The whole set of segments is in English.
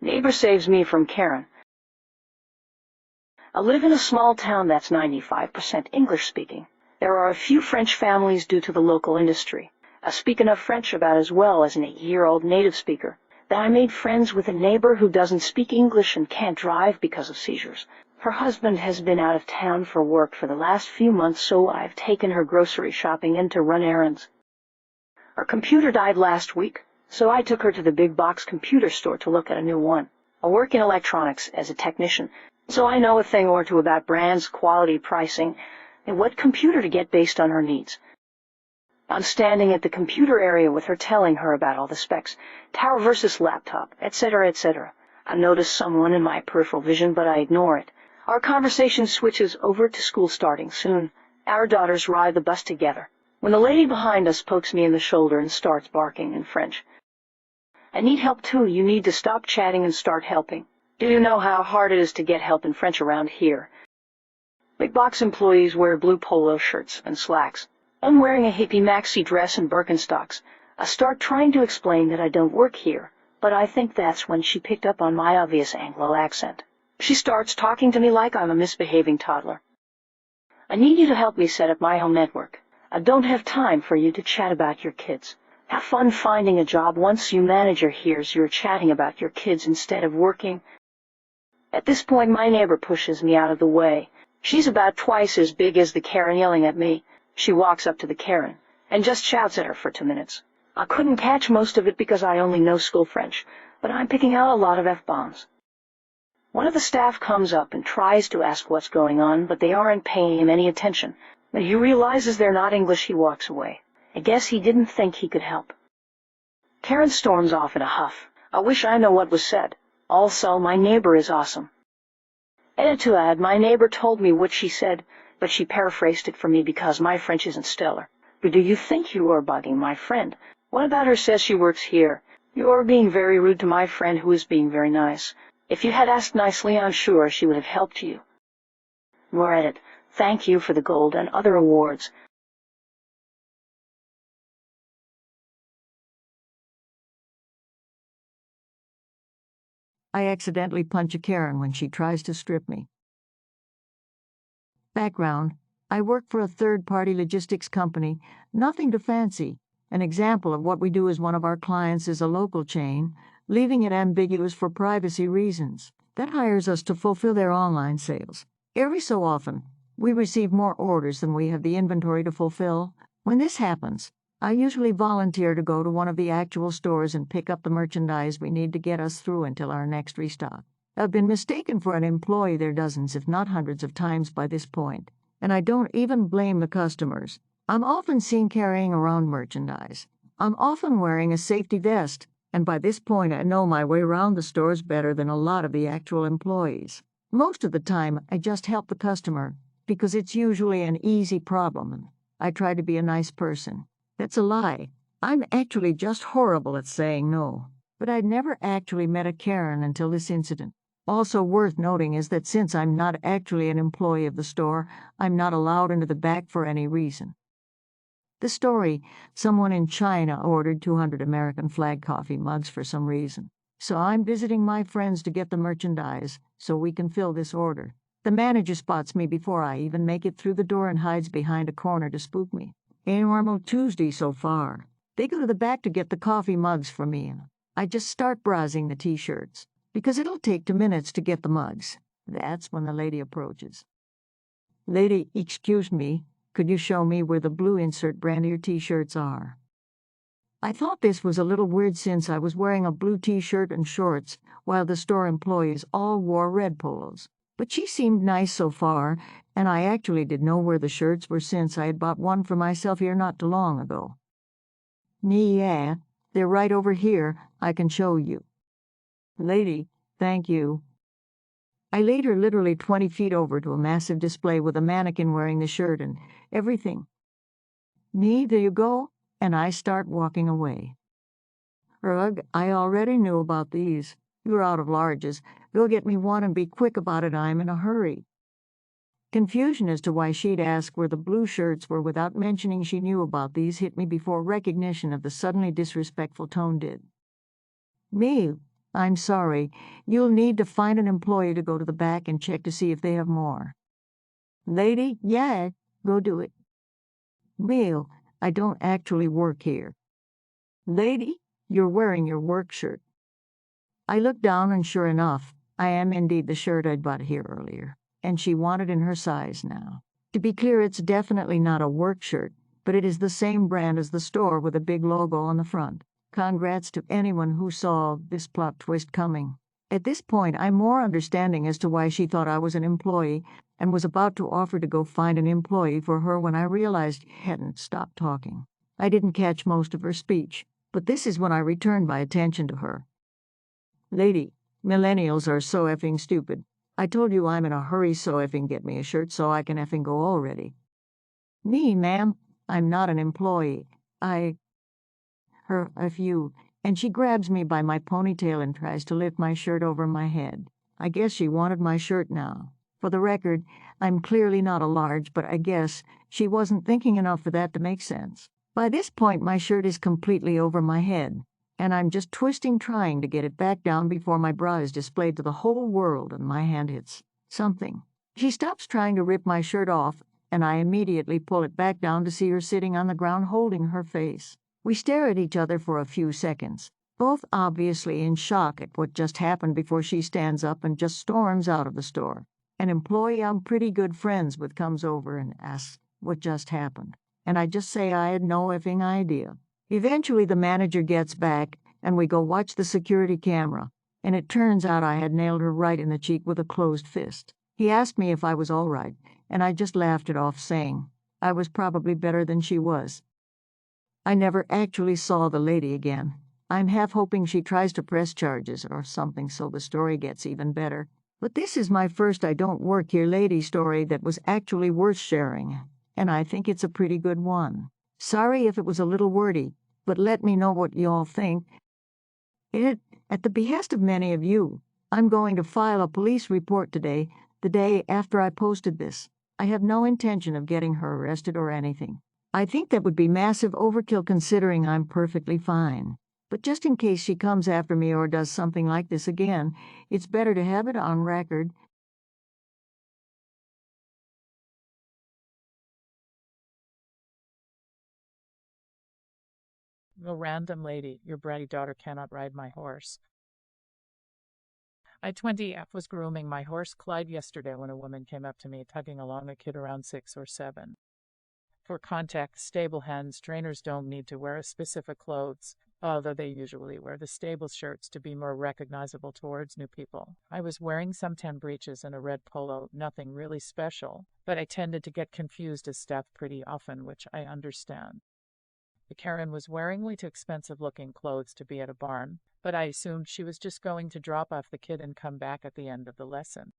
Neighbor saves me from Karen. I live in a small town that's 95% English-speaking. There are a few French families due to the local industry. I speak enough French about as well as an 8-year-old native speaker that I made friends with a neighbor who doesn't speak English and can't drive because of seizures. Her husband has been out of town for work for the last few months, so I've taken her grocery shopping and to run errands. Her computer died last week, so I took her to the big box computer store to look at a new one. I work in electronics as a technician, so I know a thing or two about brands, quality, pricing, and what computer to get based on her needs. I'm standing at the computer area with her, telling her about all the specs, tower versus laptop, etc., etc. I notice someone in my peripheral vision, but I ignore it. Our conversation switches over to school starting soon. Our daughters ride the bus together, when the lady behind us pokes me in the shoulder and starts barking in French. I need help too. You need to stop chatting and start helping. Do you know how hard it is to get help in French around here? Big box employees wear blue polo shirts and slacks. I'm wearing a hippie maxi dress and Birkenstocks. I start trying to explain that I don't work here, but I think that's when she picked up on my obvious Anglo accent. She starts talking to me like I'm a misbehaving toddler. I need you to help me set up my home network. I don't have time for you to chat about your kids. Have fun finding a job once your manager hears you're chatting about your kids instead of working. At this point, my neighbor pushes me out of the way. She's about twice as big as the Karen yelling at me. She walks up to the Karen and just shouts at her for 2 minutes. I couldn't catch most of it because I only know school French, but I'm picking out a lot of F-bombs. One of the staff comes up and tries to ask what's going on, but they aren't paying him any attention. When he realizes they're not English, he walks away. I guess he didn't think he could help. Karen storms off in a huff. I wish I know what was said. Also, my neighbor is awesome. Edit to add, my neighbor told me what she said, but she paraphrased it for me because my French isn't stellar. But do you think you are bugging my friend? What about her says she works here? You are being very rude to my friend who is being very nice. If you had asked nicely, I'm sure she would have helped you. More edit. Thank you for the gold and other awards. I accidentally punch a Karen when she tries to strip me. Background: I work for a third-party logistics company, nothing too fancy. An example of what we do is one of our clients is a local chain, leaving it ambiguous for privacy reasons, that hires us to fulfill their online sales. Every so often, we receive more orders than we have the inventory to fulfill. When this happens, I usually volunteer to go to one of the actual stores and pick up the merchandise we need to get us through until our next restock. I've been mistaken for an employee there dozens, if not hundreds of times by this point, and I don't even blame the customers. I'm often seen carrying around merchandise. I'm often wearing a safety vest, and by this point I know my way around the stores better than a lot of the actual employees. Most of the time, I just help the customer, because it's usually an easy problem. I try to be a nice person. That's a lie. I'm actually just horrible at saying no. But I'd never actually met a Karen until this incident. Also worth noting is that since I'm not actually an employee of the store, I'm not allowed into the back for any reason. The story: someone in China ordered 200 American flag coffee mugs for some reason. So I'm visiting my friends to get the merchandise so we can fill this order. The manager spots me before I even make it through the door and hides behind a corner to spook me. A normal Tuesday so far. They go to the back to get the coffee mugs for me, and I just start browsing the T-shirts, because it'll take 2 minutes to get the mugs. That's when the lady approaches. "Lady, excuse me, could you show me where the blue insert brand of your T-shirts are?" I thought this was a little weird since I was wearing a blue T-shirt and shorts, while the store employees all wore red polos. But she seemed nice so far, and I actually did know where the shirts were since I had bought one for myself here not too long ago. "Yeah, they're right over here. I can show you." "Lady, thank you." I lead her literally 20 feet over to a massive display with a mannequin wearing the shirt and everything. There you go, and I start walking away. "Ugh, I already knew about these. You're out of larges. Go get me one and be quick about it. I'm in a hurry." Confusion as to why she'd ask where the blue shirts were without mentioning she knew about these hit me before recognition of the suddenly disrespectful tone did. "Me, I'm sorry. You'll need to find an employee to go to the back and check to see if they have more. Lady, yeah, go do it. Male, I don't actually work here. Lady, you're wearing your work shirt. I looked down and sure enough, I am indeed the shirt I'd bought here earlier, and she wanted in her size now. To be clear, it's definitely not a work shirt, but it is the same brand as the store with a big logo on the front. Congrats to anyone who saw this plot twist coming. At this point, I'm more understanding as to why she thought I was an employee and was about to offer to go find an employee for her when I realized she hadn't stopped talking. I didn't catch most of her speech, but this is when I returned my attention to her. Lady, millennials are so effing stupid. I told you I'm in a hurry, so effing get me a shirt so I can effing go already. Me, ma'am, I'm not an employee. Her, a few, and she grabs me by my ponytail and tries to lift my shirt over my head. I guess she wanted my shirt now. For the record, I'm clearly not a large, but I guess she wasn't thinking enough for that to make sense. By this point, my shirt is completely over my head, and I'm just twisting trying to get it back down before my bra is displayed to the whole world and my hand hits something. She stops trying to rip my shirt off, and I immediately pull it back down to see her sitting on the ground holding her face. We stare at each other for a few seconds, both obviously in shock at what just happened before she stands up and just storms out of the store. An employee I'm pretty good friends with comes over and asks what just happened, and I just say I had no effing idea. Eventually the manager gets back, and we go watch the security camera, and it turns out I had nailed her right in the cheek with a closed fist. He asked me if I was all right, and I just laughed it off, saying I was probably better than she was. I never actually saw the lady again. I'm half hoping she tries to press charges or something so the story gets even better. But this is my first I Don't Work Here Lady story that was actually worth sharing, and I think it's a pretty good one. Sorry if it was a little wordy, but let me know what you all think. At the behest of many of you, I'm going to file a police report today, the day after I posted this. I have no intention of getting her arrested or anything. I think that would be massive overkill considering I'm perfectly fine. But just in case she comes after me or does something like this again, it's better to have it on record. No random lady, your bratty daughter cannot ride my horse. I 20F was grooming my horse Clyde yesterday when a woman came up to me tugging along a kid around 6 or 7. For context, stable hands trainers don't need to wear a specific clothes, although they usually wear the stable shirts to be more recognizable towards new people. I was wearing some tan breeches and a red polo, nothing really special, but I tended to get confused as staff pretty often, which I understand. The Karen was wearing way too expensive-looking clothes to be at a barn, but I assumed she was just going to drop off the kid and come back at the end of the lesson.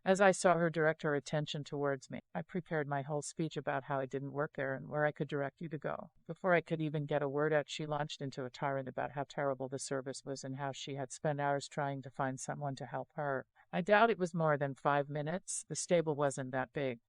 As I saw her direct her attention towards me, I prepared my whole speech about how I didn't work there and where I could direct you to go. Before I could even get a word out, she launched into a tirade about how terrible the service was and how she had spent hours trying to find someone to help her. I doubt it was more than 5 minutes. The stable wasn't that big.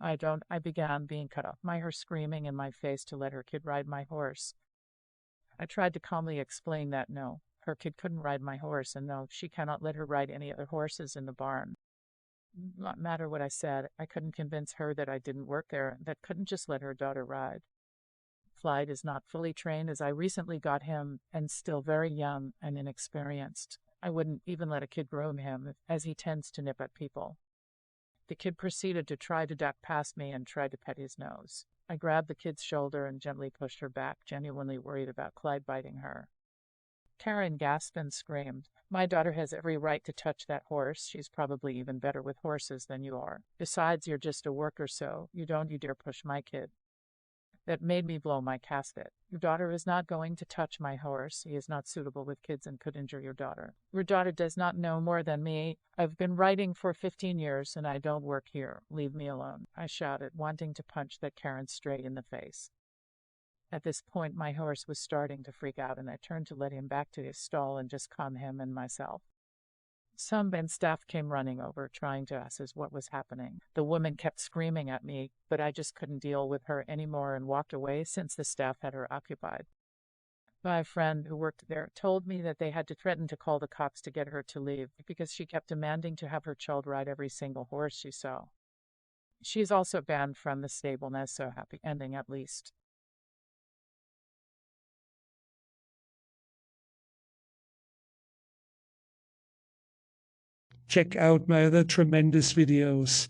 I began being cut off by her screaming in my face to let her kid ride my horse. I tried to calmly explain that no, her kid couldn't ride my horse, and no, she cannot let her ride any other horses in the barn. Not matter what I said, I couldn't convince her that I didn't work there, that couldn't just let her daughter ride. Clyde is not fully trained as I recently got him, and still very young and inexperienced. I wouldn't even let a kid groom him, as he tends to nip at people. The kid proceeded to try to duck past me and tried to pet his nose. I grabbed the kid's shoulder and gently pushed her back, genuinely worried about Clyde biting her. Karen gasped and screamed. My daughter has every right to touch that horse. She's probably even better with horses than you are. Besides, you're just a worker, so you dare push my kid. That made me blow my casket. Your daughter is not going to touch my horse. He is not suitable with kids and could injure your daughter. Your daughter does not know more than me. I've been writing for 15 years and I don't work here. Leave me alone, I shouted, wanting to punch that Karen straight in the face. At this point, my horse was starting to freak out and I turned to let him back to his stall and just calm him and myself. Some Ben staff came running over, trying to ask us what was happening. The woman kept screaming at me, but I just couldn't deal with her anymore and walked away since the staff had her occupied. My friend who worked there told me that they had to threaten to call the cops to get her to leave because she kept demanding to have her child ride every single horse she saw. She is also banned from the stable, and so happy ending at least. Check out my other tremendous videos.